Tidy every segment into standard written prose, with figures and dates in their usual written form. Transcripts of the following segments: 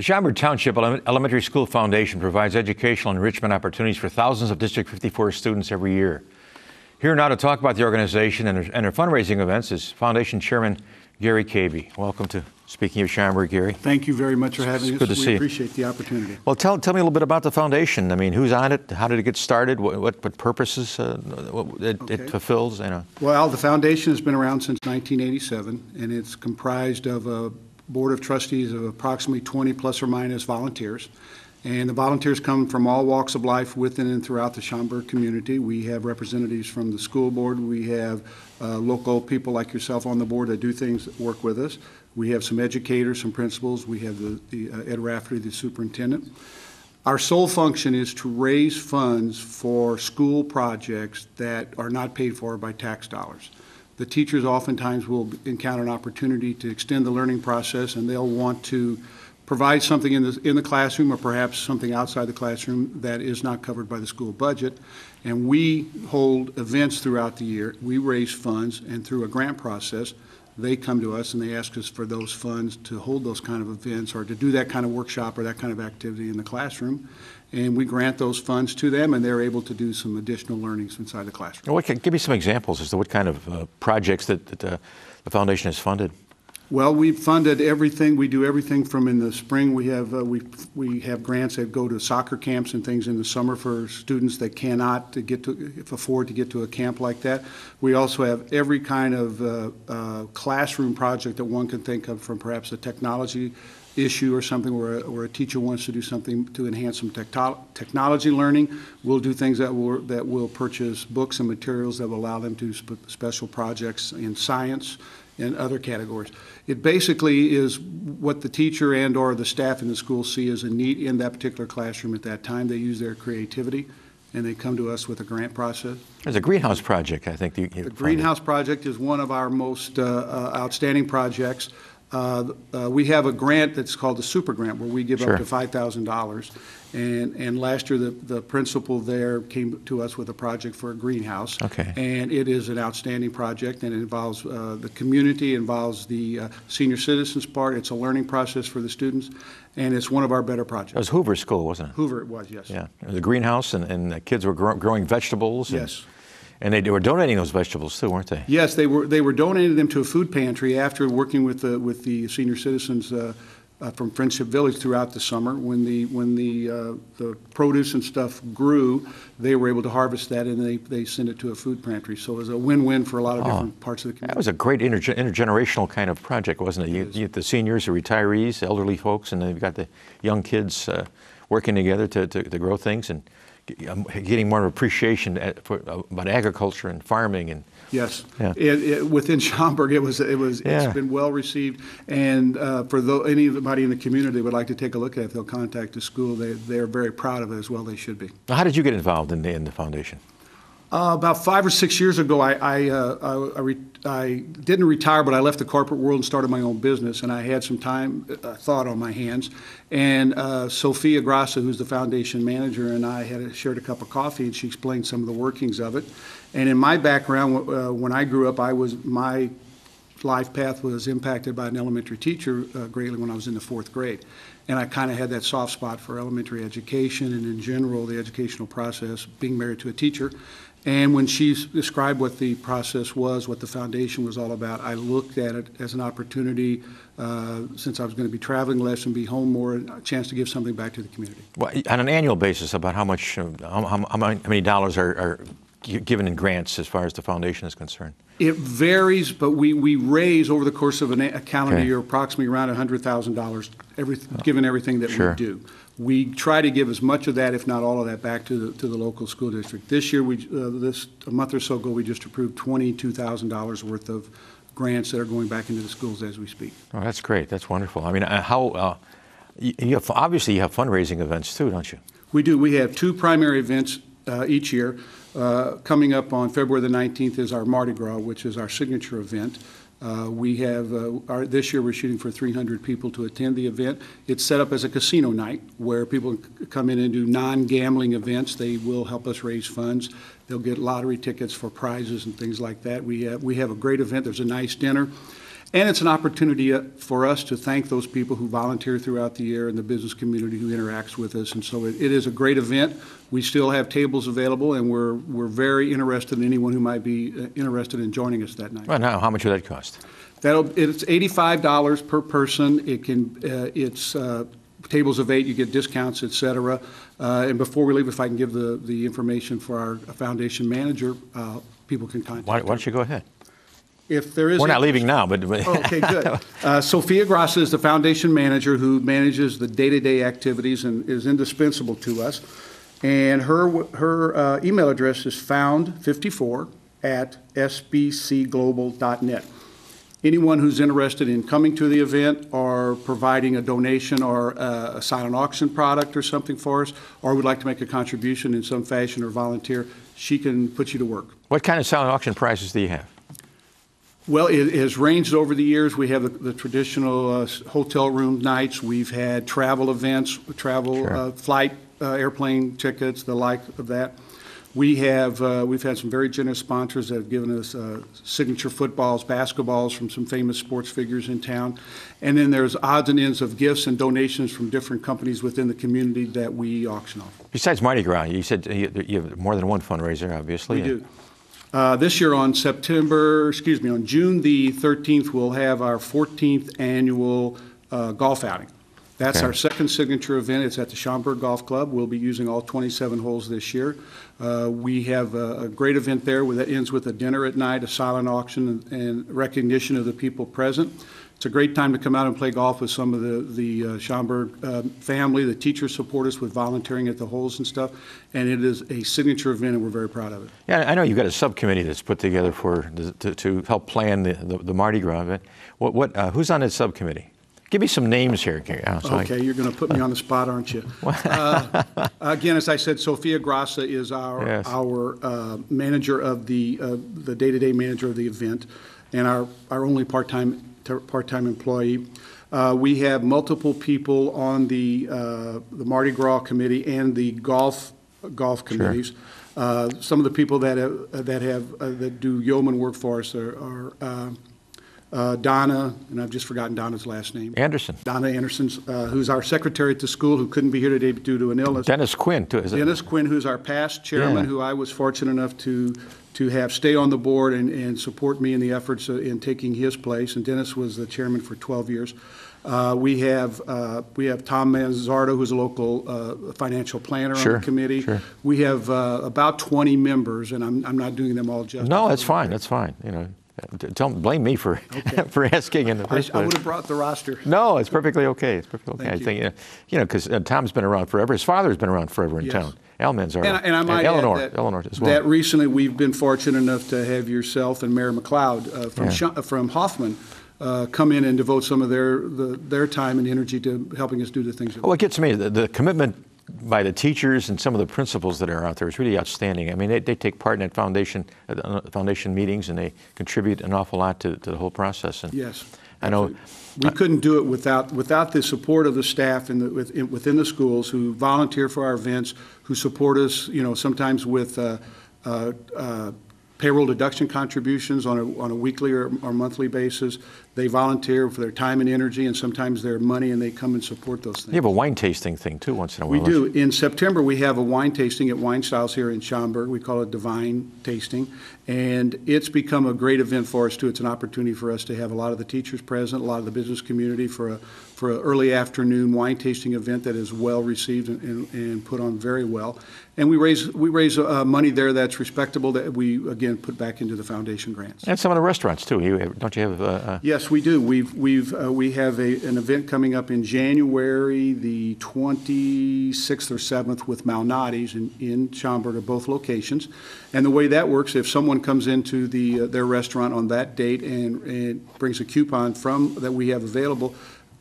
The Schaumburg Township Elementary School Foundation provides educational enrichment opportunities for thousands of District 54 students every year. Here now to talk about the organization and their fundraising events is Foundation Chairman Gary Cabey. Welcome to Speaking of Schaumburg, Gary. Thank you very much for having us. Good to see you. We appreciate the opportunity. Well, tell me a little bit about the foundation. I mean, who's on it? How did it get started? What purposes it fulfills? You know. Well, the foundation has been around since 1987, and it's comprised of a board of trustees of approximately 20 plus or minus volunteers. And the volunteers come from all walks of life within and throughout the Schaumburg community. We have representatives from the school board. We have local people like yourself on the board that do things that work with us. We have some educators, some principals. We have the Ed Rafferty, the superintendent. Our sole function is to raise funds for school projects that are not paid for by tax dollars. The teachers oftentimes will encounter an opportunity to extend the learning process, and they'll want to provide something in the classroom or perhaps something outside the classroom that is not covered by the school budget. And we hold events throughout the year. We raise funds, and through a grant process, they come to us and they ask us for those funds to hold those kind of events or to do that kind of workshop or that kind of activity in the classroom. And we grant those funds to them, and they're able to do some additional learnings inside the classroom. Give me some examples as to what kind of projects that the foundation has funded. Well, we've funded everything. We do everything from in the spring. We have grants that go to soccer camps and things in the summer for students that cannot afford to get to a camp like that. We also have every kind of classroom project that one can think of, from perhaps a technology issue or something where a teacher wants to do something to enhance some technology learning. We'll do things that will purchase books and materials that will allow them to do special projects in science and other categories. It basically is what the teacher and or the staff in the school see as a need in that particular classroom at that time. They use their creativity, and they come to us with a grant process. There's a greenhouse project, I think. The greenhouse project is one of our most outstanding projects. We have a grant that's called the Super Grant, where we give up to $5,000. And last year, the principal there came to us with a project for a greenhouse. Okay. And it is an outstanding project, and it involves the community, involves the senior citizens part. It's a learning process for the students, and it's one of our better projects. It was Hoover School, wasn't it? Hoover, it was, yes. Yeah. It was a greenhouse, and the kids were growing vegetables. Yes. And they were donating those vegetables too, weren't they? Yes, they were donating them to a food pantry after working with the senior citizens from Friendship Village throughout the summer. When the produce and stuff grew, they were able to harvest that, and they sent it to a food pantry. So it was a win-win for a lot of different parts of the community. That was a great intergenerational kind of project, wasn't it? You get the seniors, the retirees, elderly folks, and then you've got the young kids working together to grow things and getting more appreciation about agriculture and farming and. Yes, yeah. Within Schaumburg, it's been well received, and for anybody in the community that would like to take a look at it, they'll contact the school. They're very proud of it as well. They should be. Now, how did you get involved in the foundation? About 5 or 6 years ago, I didn't retire, but I left the corporate world and started my own business, and I had some thought on my hands. And Sophia Grassa, who's the foundation manager, and I had shared a cup of coffee, and she explained some of the workings of it. And in my background, when I grew up, my life path was impacted by an elementary teacher greatly when I was in the 4th grade. And I kind of had that soft spot for elementary education and in general the educational process, being married to a teacher. And when she described what the process was, what the foundation was all about, I looked at it as an opportunity, since I was going to be traveling less and be home more, a chance to give something back to the community. Well, on an annual basis, about how many dollars are given in grants as far as the foundation is concerned? It varies, but we raise over the course of a calendar year approximately around $100,000 given everything that we do. We try to give as much of that, if not all of that, back to the local school district. This year, a month or so ago, we just approved $22,000 worth of grants that are going back into the schools as we speak. Oh, that's great. That's wonderful. I mean, obviously you have fundraising events too, don't you? We do. We have 2 primary events each year. Coming up on February the 19th is our Mardi Gras, which is our signature event. We have, this year we're shooting for 300 people to attend the event. It's set up as a casino night where people come in and do non-gambling events. They will help us raise funds. They'll get lottery tickets for prizes and things like that. We have a great event. There's a nice dinner. And it's an opportunity for us to thank those people who volunteer throughout the year and the business community who interacts with us. And so it is a great event. We still have tables available, and we're very interested in anyone who might be interested in joining us that night. Well, now, how much would that cost? It's $85 per person. It's tables of 8, you get discounts, et cetera. And before we leave, if I can give the information for our foundation manager, people can contact Why don't you go ahead? If there is, we're not leaving now, but okay, good. Sophia Grassa is the foundation manager who manages the day-to-day activities and is indispensable to us. And her email address is found54@sbcglobal.net. Anyone who's interested in coming to the event or providing a donation or a silent auction product or something for us, or would like to make a contribution in some fashion or volunteer, she can put you to work. What kind of silent auction prizes do you have? Well, it has ranged over the years. We have the traditional hotel room nights. We've had travel events, flight, airplane tickets, the like of that. We've had some very generous sponsors that have given us signature footballs, basketballs from some famous sports figures in town. And then there's odds and ends of gifts and donations from different companies within the community that we auction off. Besides Mardi Gras, you said you have more than one fundraiser, obviously. We do. This year on June the 13th, we'll have our 14th annual golf outing. That's our second signature event. It's at the Schaumburg Golf Club. We'll be using all 27 holes this year. We have a great event there that ends with a dinner at night, a silent auction, and recognition of the people present. It's a great time to come out and play golf with some of the Schaumburg family. The teachers support us with volunteering at the holes and stuff, and it is a signature event, and we're very proud of it. Yeah, I know you've got a subcommittee that's put together to help plan the Mardi Gras event. Who's on that subcommittee? Give me some names here, Gary. Okay, you're going to put me on the spot, aren't you? Again, as I said, Sophia Grassa is our manager of the day-to-day manager of the event, and our only part-time employee. We have multiple people on the Mardi Gras committee and the golf committees. Some of the people that do yeoman work for us are Donna, and I've just forgotten Donna's last name. Anderson. Donna Anderson, who's our secretary at the school, who couldn't be here today due to an illness. Dennis Quinn, too, is it? Dennis Quinn, who's our past chairman, who I was fortunate enough to have stay on the board and support me in the efforts in taking his place. And Dennis was the chairman for 12 years. We have Tom Manzardo, who's a local financial planner on the committee. Sure. We have about 20 members, and I'm not doing them all justice. No, that's fine. That's fine. You know. Don't blame me for for asking in the first place. I would have brought the roster. No, it's perfectly okay. It's perfectly okay. Thank I think because Tom's been around forever. His father's been around forever in town. Al Manzardo. And I might Eleanor add as well. that recently we've been fortunate enough to have yourself and Mayor McLeod from Hoffman come in and devote some of their time and energy to helping us do the things. Well, it gets me the commitment by the teachers and some of the principals that are out there is really outstanding. I mean, they take part in that foundation meetings, and they contribute an awful lot to the whole process. And yes, I know we couldn't do it without the support of the staff within the schools who volunteer for our events, who support us. Sometimes with payroll deduction contributions on a weekly or monthly basis. They volunteer for their time and energy and sometimes their money, and they come and support those things. You have a wine tasting thing, too, once in a while. We do. In September, we have a wine tasting at Wine Styles here in Schaumburg. We call it Divine Tasting, and it's become a great event for us, too. It's an opportunity for us to have a lot of the teachers present, a lot of the business community for an early afternoon wine tasting event that is well received and put on very well. And we raise money there that's respectable that we, again, put back into the foundation grants. And some of the restaurants, too. Don't you have... Yes, we do. We have an event coming up in January the 26th or 7th with Malnati's in Schaumburg at both locations. And the way that works, if someone comes into their restaurant on that date and brings a coupon that we have available,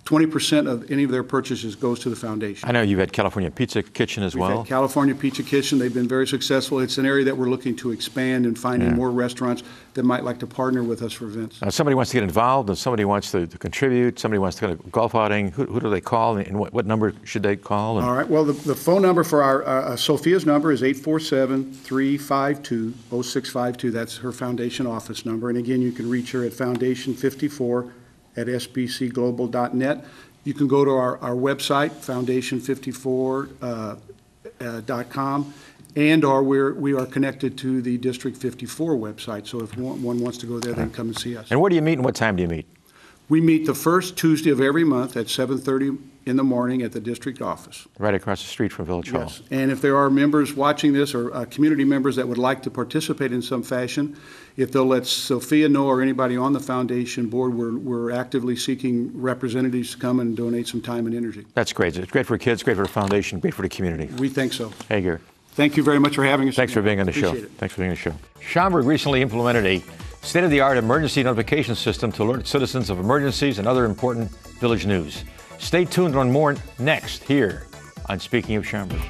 20% of any of their purchases goes to the foundation. I know you've had California Pizza Kitchen as We've well. had California Pizza Kitchen. They've been very successful. It's an area that we're looking to expand and finding more restaurants that might like to partner with us for events. Somebody wants to get involved, and somebody wants to contribute, somebody wants to go to a golf outing. Who do they call, and what number should they call? All right. Well, the phone number for our Sophia's number is 847-352-0652. That's her foundation office number. And again, you can reach her at foundation54@sbcglobal.net. You can go to our website, foundation54.com, and/or we are connected to the District 54 website. So if one wants to go there, they can come and see us. And where do you meet, and what time do you meet? We meet the first Tuesday of every month at 7:30 in the morning at the district office. Right across the street from Village Hall. Yes, and if there are members watching this or community members that would like to participate in some fashion, if they'll let Sophia know or anybody on the foundation board, we're actively seeking representatives to come and donate some time and energy. That's great. It's great for kids, great for the foundation, great for the community. We think so. Hey, Gary. Thank you very much for having us. Thanks for being on the show. Appreciate it. Thanks for being on the show. Schaumburg recently implemented a state-of-the-art emergency notification system to alert citizens of emergencies and other important village news. Stay tuned on more next here on Speaking of Schaumburg.